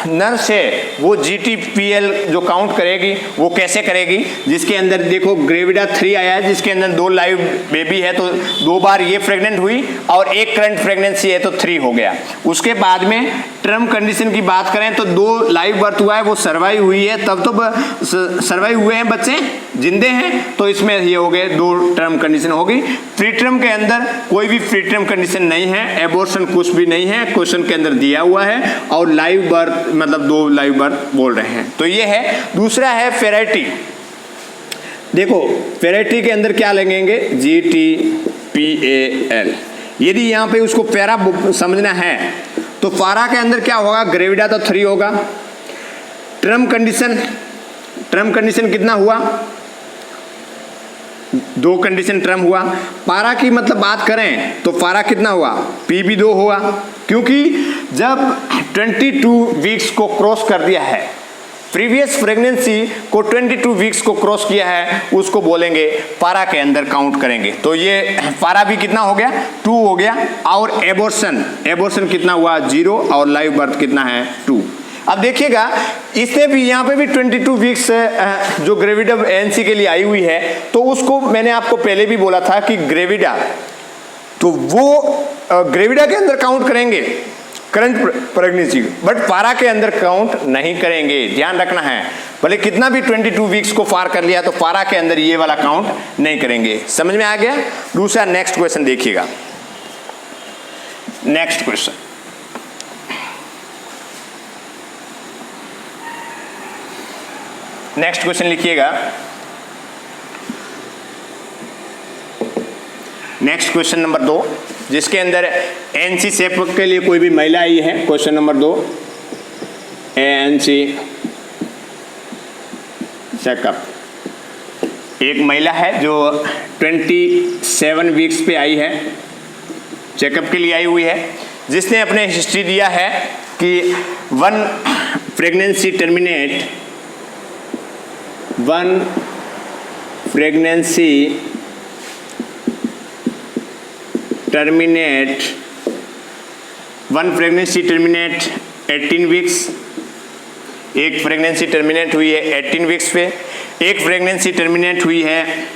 नर्स है वो GTPL जो काउंट करेगी वो कैसे करेगी, जिसके अंदर देखो ग्रेविडा 3 आया है, जिसके अंदर 2 लाइव बेबी है, तो 2 बार ये प्रेग्नेंट हुई और एक करंट प्रेगनेंसी है तो 3 हो गया। उसके बाद में टर्म कंडीशन की बात करें तो 2 लाइव बर्थ हुआ है, वो सर्वाइव हुई है, तब तो सर्वाइव हुए हैं बच्चे, जिंदे हैं, तो इसमें ये हो गए 2 टर्म कंडीशन हो गई। प्री टर्म के अंदर कोई भी प्री टर्म कंडीशन नहीं है, एबॉर्शन कुछ भी नहीं है, क्वेश्चन के अंदर दिया हुआ है, और लाइव बर्थ मतलब 2 लाइव बर्थ बोल रहे हैं। तो ये है। दूसरा है फेराइटी। देखो फेराइटी के अंदर क्या लगेंगे, GTPAL। यदि यहाँ पे उसको पैरा समझना है तो पारा के अंदर क्या होगा, ग्रेविडा तो 3 होगा। टर्म कंडीशन कितना हुआ, 2 कंडीशन टर्म हुआ। पारा की मतलब बात करें तो पारा कितना हुआ, P भी 2 हुआ, क्योंकि जब 22 वीक्स को क्रॉस कर दिया है, प्रीवियस प्रेगनेंसी को 22 वीक्स को क्रॉस किया है, उसको बोलेंगे पारा के अंदर काउंट करेंगे। तो ये पारा भी कितना हो गया, 2 हो गया। और एबॉर्शन कितना हुआ, 0, और लाइव बर्थ कितना है, 2। अब देखिएगा इसने भी यहाँ पे भी 22 वीक्स जो ग्रेविडा एनसी के लिए आई हुई है, तो उसको मैंने आपको पहले भी बोला था कि ग्रेविडा, तो वो ग्रेविडा के अंदर काउंट करेंगे करंट प्रेगनेंसी, बट पारा के अंदर काउंट नहीं करेंगे, ध्यान रखना है। भले कितना भी 22 वीक्स को पार कर लिया तो पारा के अंदर ये वाला काउंट नहीं करेंगे। समझ में आ गया। दूसरा नेक्स्ट क्वेश्चन देखिएगा। नेक्स्ट क्वेश्चन, नेक्स्ट क्वेश्चन लिखिएगा। नेक्स्ट क्वेश्चन नंबर 2, जिसके अंदर एनसी चेकअप के लिए कोई भी महिला आई है। क्वेश्चन नंबर 2, एनसी चेकअप, एक महिला है जो 27 वीक्स पे आई है, चेकअप के लिए आई हुई है, जिसने अपने हिस्ट्री दिया है कि 1 प्रेगनेंसी टर्मिनेट 18 वीक्स, एक प्रेगनेंसी टर्मिनेट हुई है 18 वीक्स पे, एक प्रेगनेंसी टर्मिनेट हुई है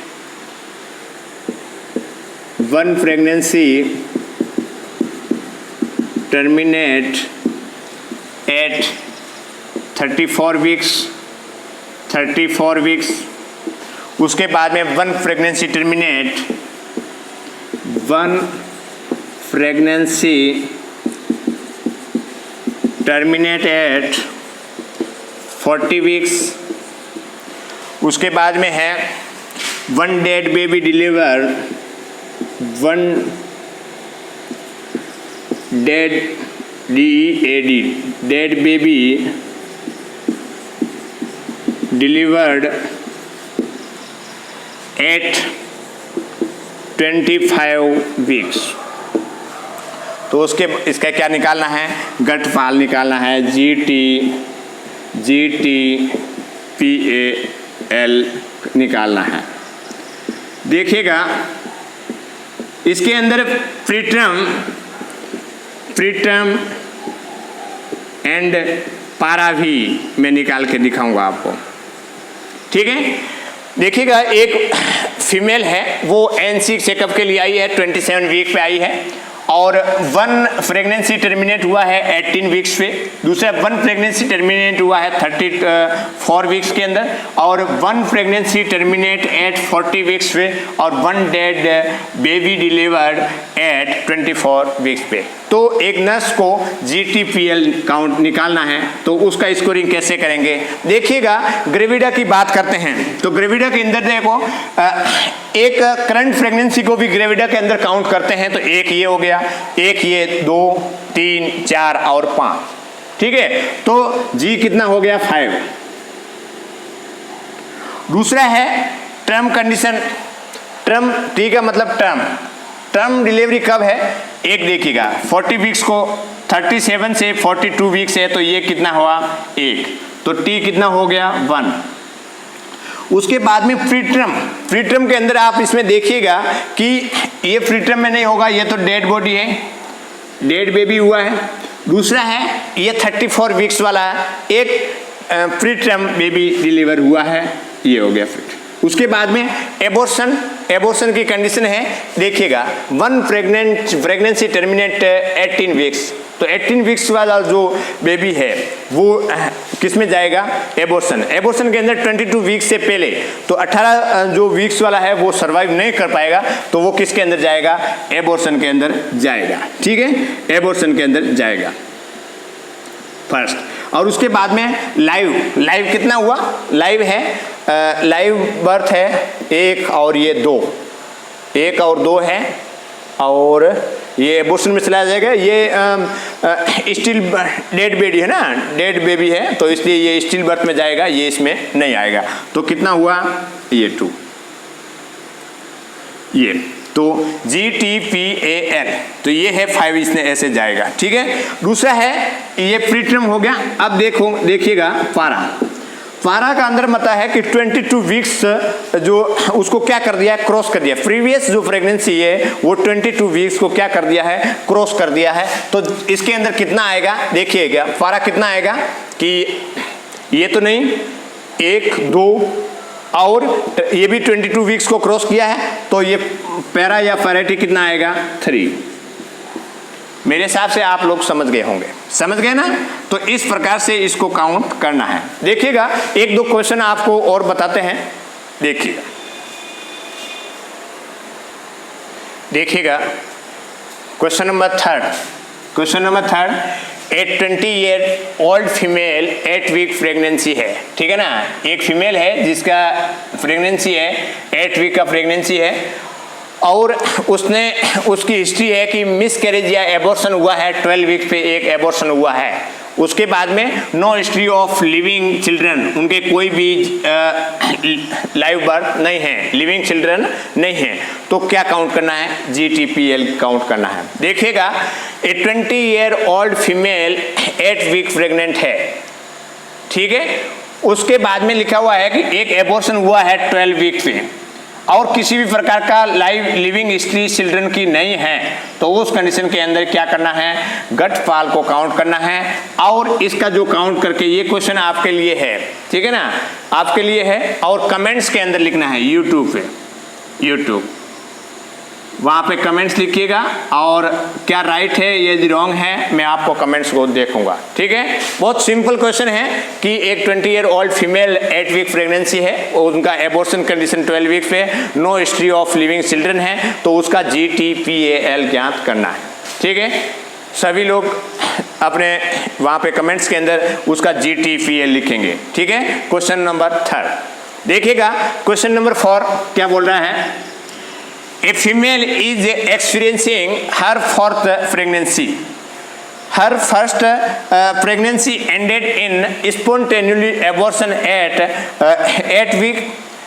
1 प्रेगनेंसी टर्मिनेट एट 34 वीक्स। उसके बाद में 1 प्रेगनेंसी टर्मिनेट एट 40 वीक्स। उसके बाद में है 1 dead baby deliver, 1 dead DEAD dead baby delivered eight 25 weeks. तो उसके इसका क्या निकालना है, गठफाल निकालना है, GTPAL निकालना है। देखिएगा इसके अंदर प्रीटर्म एंड पारा भी मैं निकाल के दिखाऊंगा आपको, ठीक है। देखिएगा एक फीमेल है, वो एनसी चेकअप के लिए आई है, 27 वीक पे आई है, और 1 प्रेगनेंसी टर्मिनेट हुआ है 18 वीक्स पे। दूसरा 1 प्रेगनेंसी टर्मिनेट हुआ है 34 वीक्स के अंदर, और 1 प्रेगनेंसी टर्मिनेट एट 40 वीक्स पे, और 1 dead baby delivered eight 24 weeks पे। तो एक नर्स को GTPL काउंट निकालना है, तो उसका स्कोरिंग कैसे करेंगे। देखिएगा ग्रेविडा की बात करते हैं, तो ग्रेविडा के अंदर देखो एक करंट प्रेगनेंसी को भी ग्रेविडा के अंदर काउंट करते हैं, तो एक ये हो गया, एक ये, 2 3 4 और 5, ठीक है। तो G कितना हो गया, 5। दूसरा है टर्म कंडीशन, टर्म ठीक है, मतलब टर्म डिलीवरी कब है, एक देखिएगा 40 वीक्स को 37 से 42 वीक्स है, तो ये कितना हुआ, 1, तो T कितना हो गया, 1। उसके बाद में प्रीटर्म, प्रीटर्म के अंदर आप इसमें देखिएगा कि ये प्रीटर्म में नहीं होगा, ये तो डेड बॉडी है, डेड बेबी हुआ है। दूसरा है ये 34 वीक्स वाला है, एक प्रीटर्म बेबी डिलीवर हुआ है, ये हो गया फिर। उसके बाद में एबॉर्शन, एबॉर्शन की कंडीशन है, देखिएगा वन प्रेगनेंसी टर्मिनेट 18 वीक्स, तो 18 वीक्स वाला जो बेबी है वो किस में जाएगा, एबॉर्शन। एबॉर्शन के अंदर 22 वीक्स से पहले तो 18 जो वीक्स वाला है वो सर्वाइव नहीं कर पाएगा, तो वो किसके अंदर जाएगा, एबॉर्शन के अंदर जाएगा, ठीक है, एबॉर्शन के अंदर जाएगा फर्स्ट। और उसके बाद में लाइव, लाइव कितना हुआ, लाइव है लाइव बर्थ है 1 और ये 2, 1 और 2 है, और ये एबॉर्शन में चला जाएगा। ये स्टिल डेड बेबी है ना, डेड बेबी है, तो इसलिए ये स्टिल बर्थ में जाएगा, ये इसमें नहीं आएगा। तो कितना हुआ, ये 2, ये तो GTPAL, तो ये है 5, इसने ऐसे जाएगा, ठीक है। दूसरा है ये प्रीटर्म हो गया। अब देखिएगा पारा, पारा का अंदर मता है कि 22 वीक्स जो उसको क्या कर दिया है, क्रॉस कर दिया। प्रीवियस जो प्रेगनेंसी है वो 22 वीक्स को क्या कर दिया है, क्रॉस कर दिया है। तो इसके अंदर कितना आएगा, देखिएगा पारा कितना आएगा कि ये तो नहीं, 1 2 और ये भी 22 वीक्स को क्रॉस किया है, तो ये पैरा या पैराटी कितना आएगा, 3। मेरे हिसाब से आप लोग समझ गए होंगे, समझ गए ना। तो इस प्रकार से इसको काउंट करना है। देखिएगा 1-2 क्वेश्चन आपको और बताते हैं, देखिएगा देखिएगा क्वेश्चन नंबर 3, क्वेश्चन नंबर 3, ए 20-year-old फीमेल 8 वीक प्रेगनेंसी है, ठीक है ना। एक फीमेल है जिसका प्रेगनेंसी है, 8 वीक का प्रेगनेंसी है, और उसकी हिस्ट्री है कि मिस कैरेज या एबॉर्शन हुआ है, 12 वीक पे एक एबॉर्शन हुआ है। उसके बाद में no history of living children, उनके कोई भी लाइव बर्थ नहीं है, लिविंग चिल्ड्रन नहीं है। तो क्या काउंट करना है, GTPL काउंट करना है। देखिएगा ए 20-year-old फीमेल 8 वीक प्रेग्नेंट है, ठीक है। उसके बाद में लिखा हुआ है कि एक एबॉर्शन हुआ है 12 वीक पे, और किसी भी प्रकार का लाइव लिविंग हिस्ट्री चिल्ड्रन की नहीं है, तो उस कंडीशन के अंदर क्या करना है, गटफाल को काउंट करना है। और इसका जो काउंट करके, ये क्वेश्चन आपके लिए है, ठीक है ना, आपके लिए है, और कमेंट्स के अंदर लिखना है यूट्यूब पे, यूट्यूब वहाँ पे कमेंट्स लिखिएगा, और क्या राइट है यदि रॉन्ग है मैं आपको कमेंट्स को देखूंगा, ठीक है। बहुत सिंपल क्वेश्चन है कि एक 20-year-old फीमेल 8 वीक प्रेगनेंसी है, उनका एबॉर्शन कंडीशन 12 वीक पे, no history of living children है, तो उसका GTPAL ज्ञात करना है, ठीक है। सभी लोग अपने वहाँ पे कमेंट्स के अंदर उसका GTPAL लिखेंगे, ठीक है। क्वेश्चन नंबर 3 देखिएगा, क्वेश्चन नंबर 4 क्या बोल रहा है, A female is experiencing her 4th pregnancy. Her first pregnancy ended in spontaneous abortion at 8 week.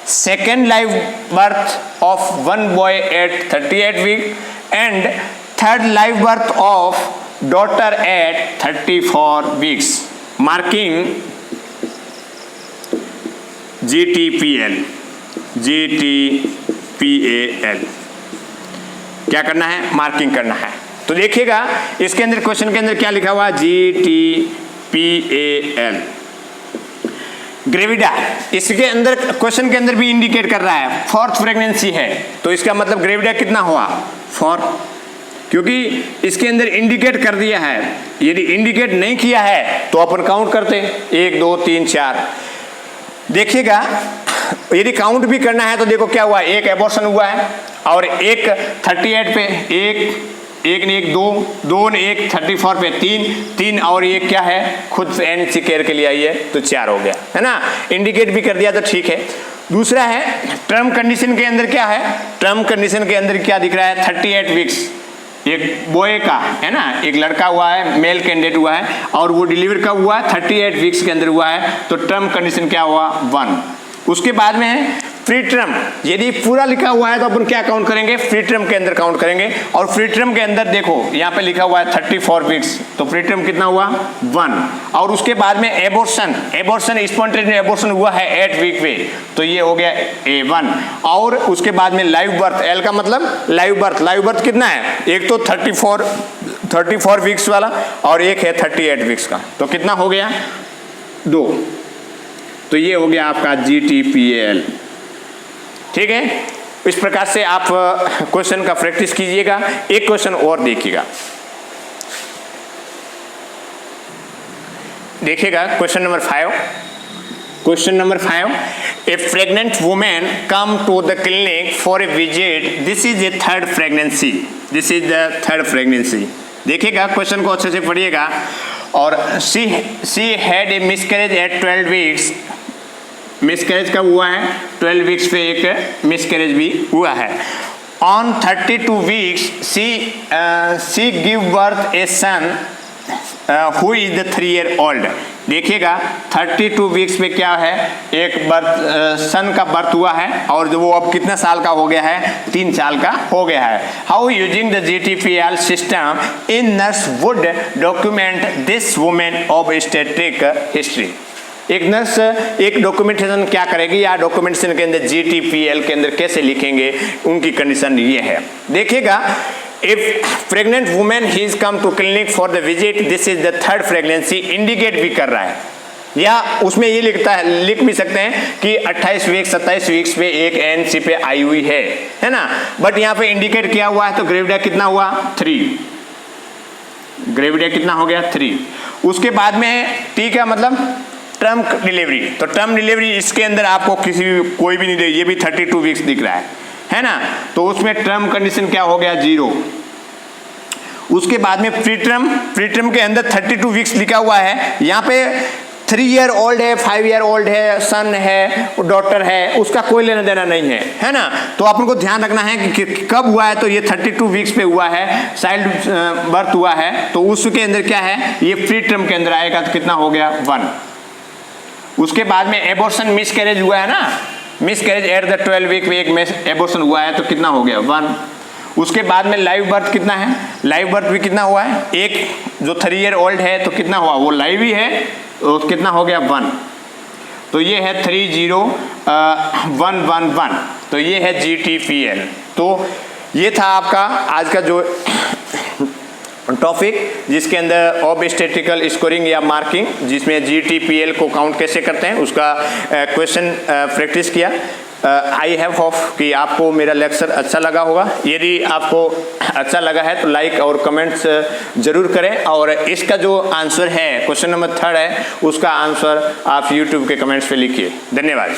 Second live birth of one boy at 38 week, and third live birth of daughter at 34 weeks. Marking GTPAL. क्या करना है, marking करना है। तो देखिएगा इसके अंदर question के अंदर क्या लिखा हुआ, GTPAL ग्रेविडा। इसके अंदर क्वेश्चन के अंदर भी इंडिकेट कर रहा है 4th प्रेगनेंसी है, तो इसका मतलब ग्रेविडा कितना हुआ, 4, क्योंकि इसके अंदर इंडिकेट कर दिया है। यदि इंडिकेट नहीं किया है तो अपन काउंट करते 1 2 3 4। देखिएगा यदि काउंट भी करना है तो देखो क्या हुआ, एक एबॉर्शन हुआ है, और एक 38 पे, एक ने 1 2 ने 1 34 पे 3 और ये क्या है, खुद NC केयर के लिए आई है, तो 4 हो गया, है ना। इंडिकेट भी कर दिया तो ठीक है। दूसरा है टर्म कंडीशन के अंदर क्या है, टर्म कंडीशन के अंदर क्या दिख रहा है, 38 वीक्स एक बॉय का है ना, एक लड़का हुआ है, मेल कैंडिडेट हुआ है, और वो डिलीवर कब हुआ, 38 वीक्स के अंदर हुआ है, तो टर्म कंडीशन क्या हुआ, 1। उसके बाद में है फ्री टर्म यदि पूरा लिखा हुआ है तो अपन क्या काउंट करेंगे, फ्री टर्म के अंदर काउंट करेंगे। और फ्री टर्म के अंदर देखो यहाँ पे लिखा हुआ है 34 वीक्स, तो फ्री टर्म कितना हुआ 1। और उसके बाद में एबॉर्शन स्पॉन्टेनियस एबॉर्शन हुआ है 8 वीक पे, तो ये हो गया A1। और उसके बाद में लाइव बर्थ, L का मतलब लाइव बर्थ कितना है, एक तो 34 वीक्स वाला और एक है 38 वीक्स का, तो कितना हो गया 2। तो ये हो गया आपका GTPL। ठीक है, इस प्रकार से आप क्वेश्चन का प्रैक्टिस कीजिएगा। एक क्वेश्चन और देखिएगा, question number 5। Question number 5, a pregnant women come to the clinic for a visit, this is a third pregnancy. देखिएगा क्वेश्चन को अच्छे से पढ़िएगा। और she had a miscarriage at 12 weeks, miscarriage कब हुआ है 12 वीक्स पे एक मिसकैरेज भी हुआ है। On 32 weeks she give birth a son who is the 3 year old. देखिएगा 32 वीक्स पे क्या है, एक सन का बर्थ हुआ है और जो वो अब कितना साल का हो गया है, 3 साल का हो गया है। How using the GTPL system in nurse would document this women obstetric history. एक नर्स एक डॉक्यूमेंटेशन क्या करेगी या डॉक्यूमेंटेशन के अंदर GTPL के अंदर कैसे लिखेंगे, उनकी कंडीशन ये है। देखिएगा, if pregnant women he is come to clinic for the visit, this is the third pregnancy, indicate भी कर रहा है, या उसमें ये लिख भी सकते हैं कि 28 वीक 27 वीक्स पे एक ANC पे आई हुई है ना, बट यहाँ पे इंडिकेट किया हुआ है, तो ग्रेविडा कितना हुआ 3, ग्रेविडा कितना हो गया 3। उसके बाद में T का मतलब टर्म डिलीवरी, तो टर्म डिलीवरी इसके अंदर आपको कोई भी नहीं दे, ये भी 32 वीक्स दिख रहा है ना, तो उसमें टर्म कंडीशन क्या हो गया 0। उसके बाद में प्री टर्म के अंदर 32 वीक्स लिखा हुआ है, यहाँ पे 3 ईयर ओल्ड है, 5 ईयर ओल्ड है, सन है, डॉटर है, उसका कोई लेना देना नहीं है ना। तो अपन को ध्यान रखना है कि कब हुआ है, तो ये 32 वीक्स पे हुआ है, चाइल्ड बर्थ हुआ है, तो उसके अंदर क्या है, ये प्री टर्म के अंदर आएगा, तो कितना हो गया 1। उसके बाद में एबॉर्शन मिसकैरेज हुआ है ना, मिसकैरेज एट द 12 वीक में एक एबॉर्शन हुआ है, तो कितना हो गया 1। उसके बाद में लाइव बर्थ कितना है, लाइव बर्थ भी कितना हुआ है, एक जो 3 ईयर ओल्ड है, तो कितना हुआ, वो लाइव ही है, तो कितना हो गया 1। तो ये है 30111, तो ये है GTPL। तो ये था आपका आज का जो टॉपिक, जिसके अंदर ऑब्स्टेट्रिकल स्कोरिंग या मार्किंग, जिसमें GTPL को काउंट कैसे करते हैं उसका क्वेश्चन प्रैक्टिस किया। आई हैव होप कि आपको मेरा लेक्चर अच्छा लगा होगा। यदि आपको अच्छा लगा है तो लाइक और कमेंट्स जरूर करें, और इसका जो आंसर है क्वेश्चन नंबर 3 है, उसका आंसर आप YouTube के कमेंट्स पे लिखिए। धन्यवाद।